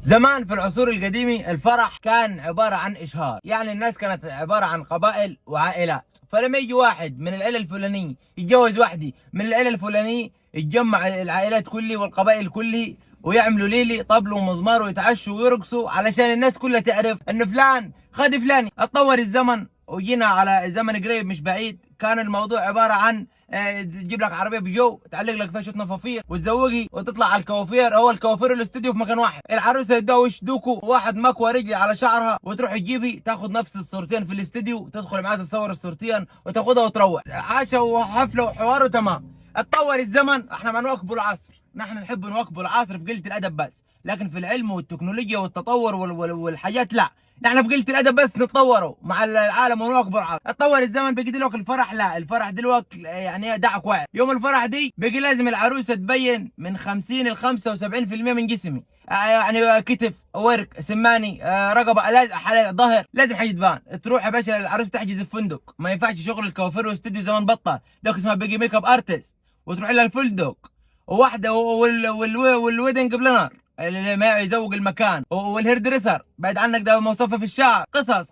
زمان في العصور القديمة الفرح كان عبارة عن إشهار، يعني الناس كانت عبارة عن قبائل وعائلات، فلما يجي واحد من العيلة الفلانية يتجوز واحدة من العيلة الفلانية يتجمع العائلات كلها والقبائل كلها ويعملوا ليلي طبل ومزمار ويتعشوا ويرقصوا علشان الناس كلها تعرف إن فلان خد فلاني. اتطور الزمن وجينا على زمن قريب مش بعيد، كان الموضوع عبارة عن تجيب لك عربيه بيجو تعلق لك فيها شويه نفافير وتزوقي وتطلع على الكوافير، هو الكوافير والاستوديو في مكان واحد. العروسه يدوها وش دوكو واحد مكوى رجلي على شعرها وتروح تجيبي تاخذ نفس الصورتين في الاستوديو، تدخل معاها تصور الصورتين وتاخذها وتروح عاشا وحفله وحوار وتمام. اتطور الزمن، احنا ما نواكبوا العصر، نحن نحب نواكبوا العصر في قله الادب بس، لكن في العلم والتكنولوجيا والتطور والحاجات لا، نحن في قله الادب بس نتطوروا مع العالم ونواكبوا العالم. اتطور الزمن بقي دلوقتي الفرح لا، الفرح دلوقتي يعني دعك واحد. يوم الفرح دي بقي لازم العروسه تبين من 50 ل 75% من جسمي، يعني كتف، ورك، سماني، رقبه، ظهر، لازم حاجه تبان. تروح يا باشا العروسه تحجز في فندق، ما ينفعش شغل الكوافير واستديو زمان بطل، دوك اسمها بقي ميك اب ارتست، وتروح لها الفندق وواحده والويدنج بلانر اللي ما يزوق المكان، والهير دريسر بعد عنك ده مصفف الشعر،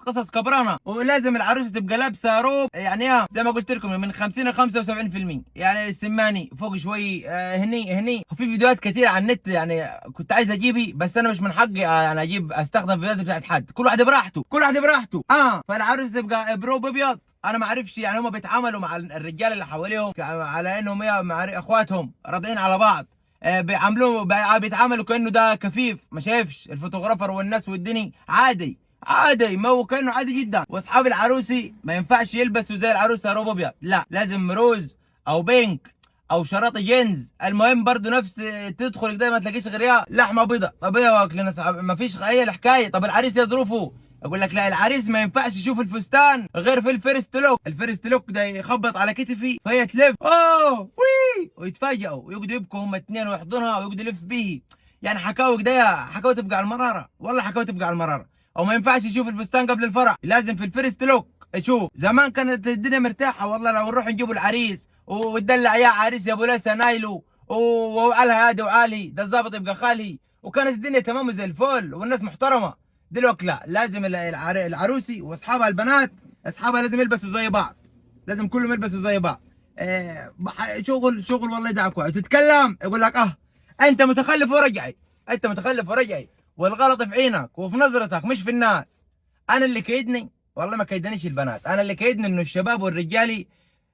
قصص كبرانه. ولازم العروسه تبقى لابسه روب يعني زي ما قلت لكم من 50 ل 75%، يعني السماني فوق شوي، هني. وفي فيديوهات كثيره على النت، يعني كنت عايز اجيبي بس انا مش من حقي يعني اجيب استخدم فيديوهات بتاعت حد، كل واحد براحته كل واحد براحته. فالعروسه تبقى بروب ابيض. انا ما اعرفش يعني هم بيتعاملوا مع الرجال اللي حواليهم على انهم مع اخواتهم راضعين على بعض، بيعاملوه بيتعاملوا كانه ده كفيف، ما شايفش الفوتوغرافر والناس والدنيا عادي عادي، ما هو كانه عادي جدا. واصحاب العروسي ما ينفعش يلبسوا زي العروسه روب ابيض، لا لازم روز او بينك او شراطي جينز. المهم برضه نفس تدخل كده ما تلاقيش غير لحمه بيضاء. طب ايه واكلنا ما فيش اي الحكايه. طب العريس يا ظروفه، اقول لك لا العريس ما ينفعش يشوف الفستان غير في الفيرست لوك. الفيرست لوك ده يخبط على كتفي فهي تلف وي ويتفاجئوا ويقعدوا يبكوا هم الاثنين ويحضنها ويقعدوا يلف به. يعني حكاوي كده حكاوي تبقى على المراره، والله حكاوي تبقى على المراره. او ما ينفعش يشوف الفستان قبل الفرح، لازم في الفيرست لوك شوف. زمان كانت الدنيا مرتاحه والله، لو نروح نجيبوا العريس وتدلع يا عريس يا ابو لسه نايلو وقالها هادي وعالي ده الظابط يبقى خالي، وكانت الدنيا تمام زي الفل والناس محترمه. دلوقتي لا، لازم العروسي واصحابها البنات اصحابها لازم يلبسوا زي بعض، لازم كلهم يلبسوا زي بعض. شغل والله يدعك. تتكلم يقول لك انت متخلف ورجعي، انت متخلف ورجعي، والغلط في عينك وفي نظرتك مش في الناس. انا اللي كيدني والله ما كيدنيش البنات، انا اللي كيدني انه الشباب والرجالي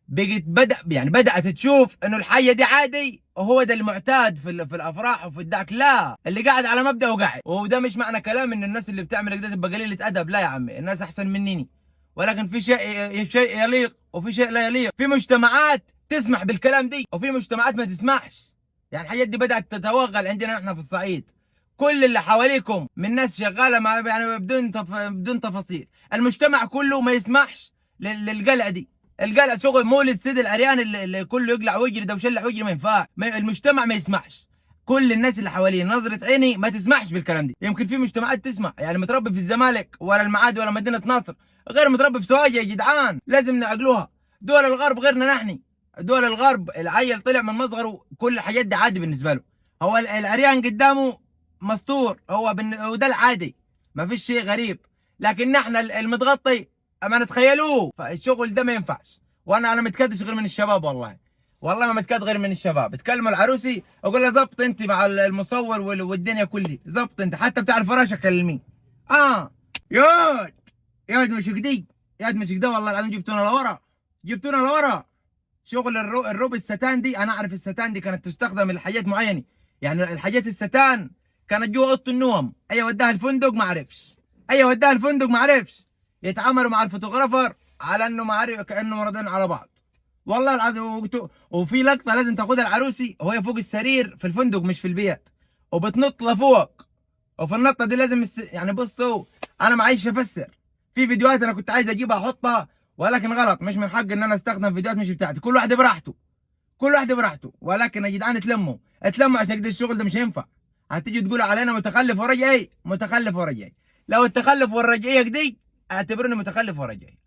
بقت بدأت تشوف انه الحية دي عادي وهو ده المعتاد في الافراح وفي الدعك. لا، اللي قاعد على مبدأه قاعد. وده مش معنى كلام ان الناس اللي بتعمل كده تبقى قليلة ادب، لا يا عمي، الناس احسن مني، ولكن في شيء يليق وفي شيء لا يليق. في مجتمعات تسمح بالكلام دي وفي مجتمعات ما تسمحش. يعني الحاجات دي بدأت تتوغل عندنا احنا في الصعيد. كل اللي حواليكم من ناس شغاله مع يعني بدون تفاصيل، المجتمع كله ما يسمحش للقلعه دي. القلعه شغل مولد سيد العريان اللي كله يقلع ويجري ده وشلح ويجري، ما ينفعش، المجتمع ما يسمحش. كل الناس اللي حواليه نظره عيني ما تسمحش بالكلام دي. يمكن في مجتمعات تسمح، يعني متربي في الزمالك ولا المعادي ولا مدينه نصر غير متربي في سواجه يا جدعان، لازم نعقلوها. دول الغرب غيرنا نحن، دول الغرب العيل طلع من مصغره كل الحاجات دي عادي بالنسبه له، هو العريان قدامه مستور، وده العادي، ما فيش شيء غريب. لكن نحن المتغطي ما نتخيلوه، فالشغل ده ما ينفعش. وانا متكدش غير من الشباب، والله ما متكد غير من الشباب. بتكلموا العروسي اقول لها ظبط انت مع المصور والدنيا كلها، ظبط انت حتى بتاع الفراشه كلميه. ياد مش كدي، ياد مش كده، والله العظيم جبتونا لورا. شغل الروب الستان دي، انا اعرف الستان دي كانت تستخدم لحاجات معينه، يعني الحاجات الستان كانت جوا اوضه النوم. وداها الفندق ما عرفش، وداها الفندق ما عرفش. يتعاملوا مع الفوتوغرافر على انه ما عرف كانه مرضين على بعض، والله العظيم. وفي لقطه لازم تاخدها العروسي وهي فوق السرير في الفندق مش في البيت، وبتنط لفوق، وفي النطه دي لازم يعني بصوا انا معيش افسر. في فيديوهات انا كنت عايز اجيبها احطها، ولكن غلط، مش من حق ان انا استخدم فيديوهات مش بتاعتي. كل واحد براحته، كل واحد براحته. ولكن يا جدعان اتلموا عشان كده الشغل ده مش هينفع. هتيجي تقولوا علينا متخلف ورجعي، متخلف ورجعي. لو التخلف والرجعيه دي اعتبروني متخلف ورجعي.